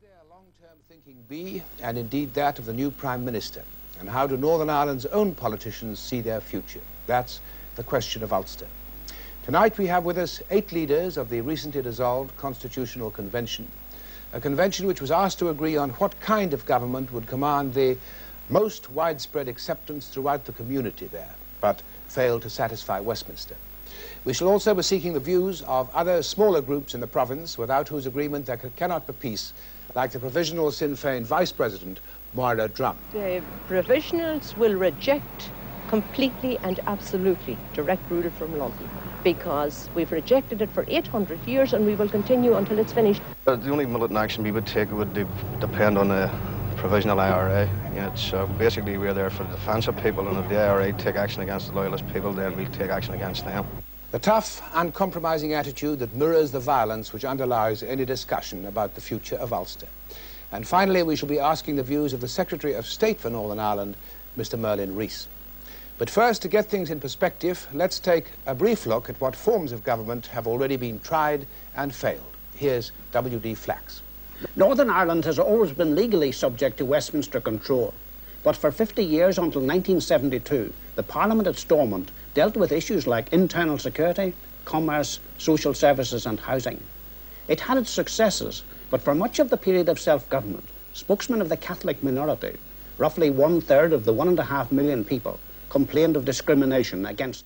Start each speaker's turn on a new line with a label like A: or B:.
A: would their long-term thinking be, and indeed that of the new Prime Minister? And how do Northern Ireland's own politicians see their future? That's the question of Ulster. Tonight we have with us 8 leaders of the recently dissolved Constitutional Convention, a convention which was asked to agree on what kind of government would command the most widespread acceptance throughout the community there, but failed to satisfy Westminster. We shall also be seeking the views of other smaller groups in the province without whose agreement there cannot be peace, like the Provisional Sinn Féin Vice President, Moira Drum.
B: The Provisionals will reject completely and absolutely direct rule from London, because we've rejected it for 800 years and we will continue until it's finished.
C: The only militant action we would take would depend on the provisional IRA. Basically we're there for the defence of people, and if the IRA take action against the loyalist people, then we take action against them.
A: The tough, uncompromising attitude that mirrors the violence which underlies any discussion about the future of Ulster. And finally, we shall be asking the views of the Secretary of State for Northern Ireland, Mr. Merlin Rees. But first, to get things in perspective, let's take a brief look at what forms of government have already been tried and failed. Here's W.D. Flax.
D: Northern Ireland has always been legally subject to Westminster control, but for 50 years until 1972, the Parliament at Stormont dealt with issues like internal security, commerce, social services and housing. It had its successes, but for much of the period of self-government, spokesmen of the Catholic minority, roughly 1/3 of the 1.5 million people, complained of discrimination against